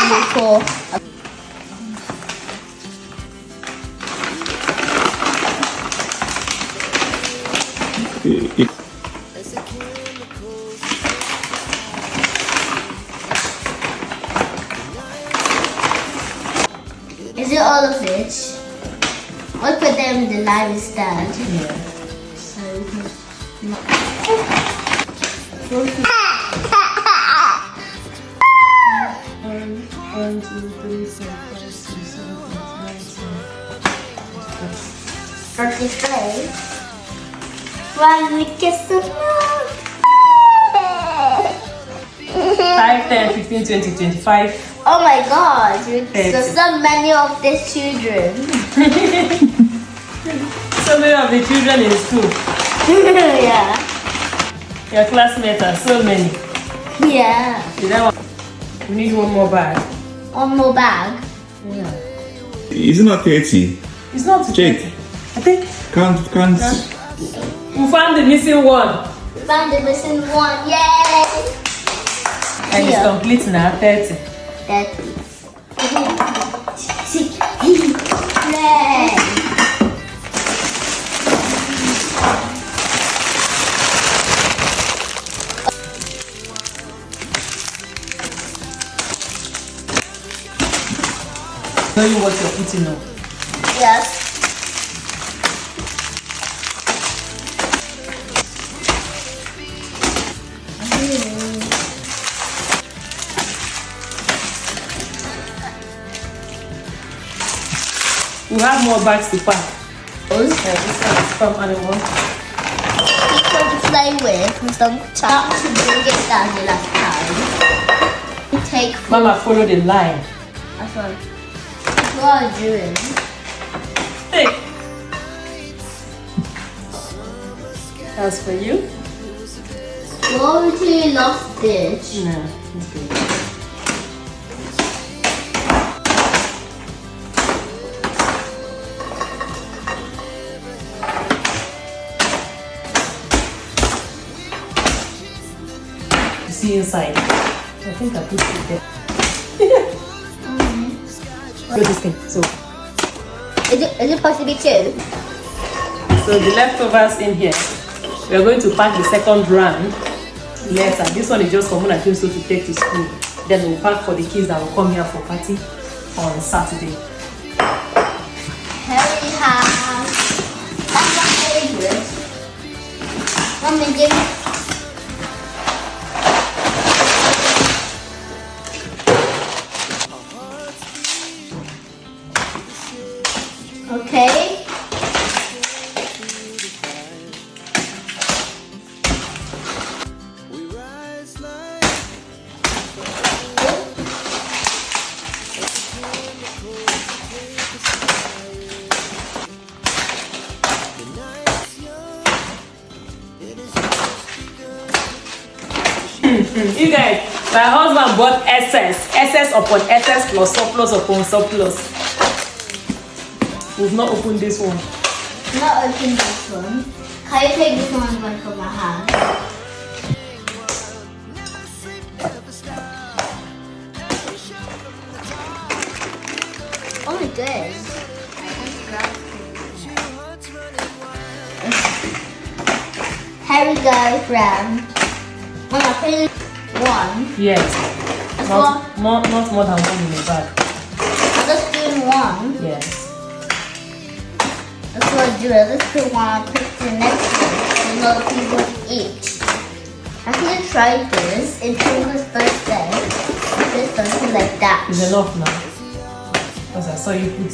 before. Is it all of it? I'll put them in the live stand. Yeah. So One, two, three, four, five, six, seven, eight, 33. One kiss of love. 5, 10, 15, 20, 25. Oh my god, there's 30. so many of these children. So many of the children in school. Yeah. Your classmates are so many. Yeah. We need one more bag. One more bag. Yeah. Is it not 30? It's not Jake. 30. I think Can't. we found the missing one. Found the missing one. Yay! And it's complete now, 30. 30. Yay! Know you what you're putting on. Yes. We have more bags to pack. This one is from animal. People to play with and some chat to bring it down the last time. You take food. Mama, follow the line. That's what I'm doing. Hey. That's for you. Glory to your lost ditch. No, it's good. See inside. I think I put it there. Look at this thing. So Is it supposed to be two? the leftovers in here. We are going to pack the second round later. This one is just common I think so to take to school. Then we'll pack for the kids that will come here for party on Saturday. Harry has. That's my favorite. Mommy, give me. Okay. You guys, my husband bought SS upon SS plus surplus upon surplus. We've not opened this one. Not open this one. Can you take this one away from my hand? Oh my goodness. Here we go from Mama, put in one. Yes. That's Not more than one in the bag. I'm just doing one. Yes. That's what I do. I just put one, put the next one, so another people each. I actually tried this in Twinkle's birthday. This something like that. It's enough now. Because I saw you put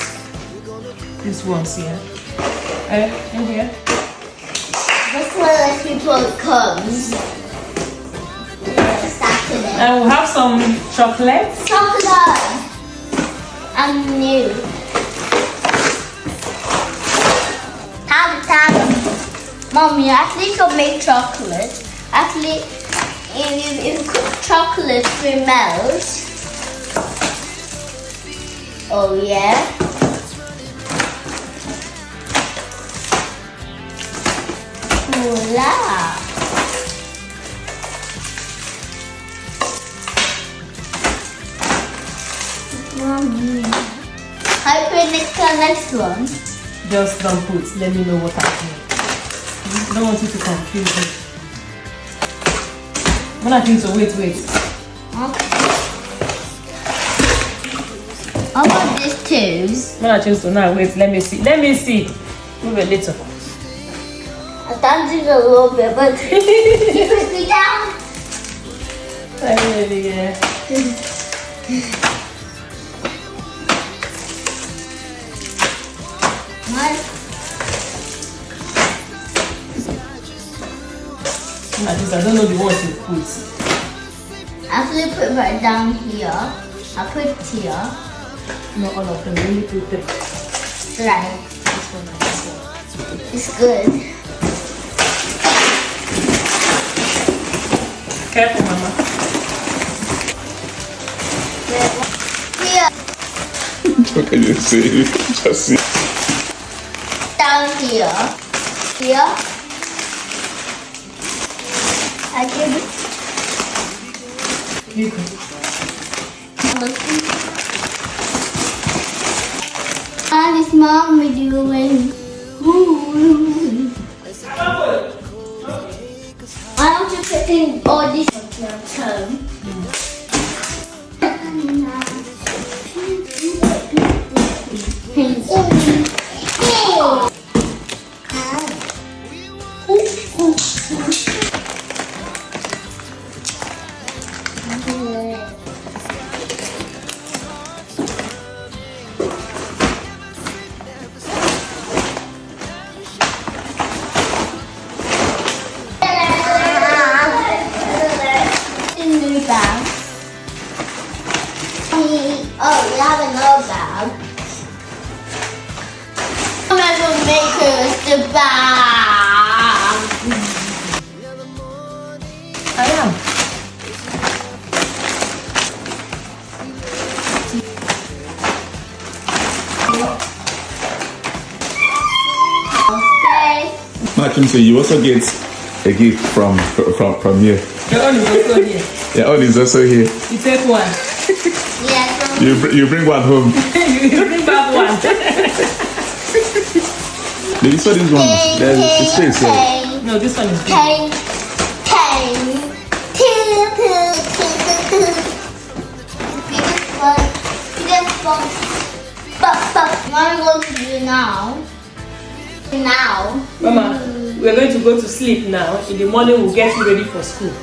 this ones here. In here. That's why like people comes. Saturday. And we'll have some chocolates. Chocolate. I'm new. Mom, you actually can make chocolate. Actually, if you cook chocolate, it melts. Oh yeah. Voila. How you put next one? Just don't put. Let me know what I do. I don't want you to confuse me. When I think so, wait. Okay. How about these twos? When I choose to now, wait, let me see. Move a little. I danced a little bit, but you put me down. Yeah. One. I don't know the ones you put. After you put right down here, I put here. Not all of them, only put them. Right. This one and this one. It's good. Careful, Mama. Here. What can you say? Just see. Down here. Here. I give it. You go. What is mommy doing? Why don't you put in all this on your tongue? Oh, we have another bag. I'm gonna make us the bag. I am. Okay. Martin, so you also get a gift from here. Your own is also here. Your own is also here. You take one. Yeah, You bring one home. You bring back one. Did you saw this one? There's space here. No, this one is big. Pain. What am I going to do now? Mama, we're going to go to sleep now. In the morning, we'll get you ready for school.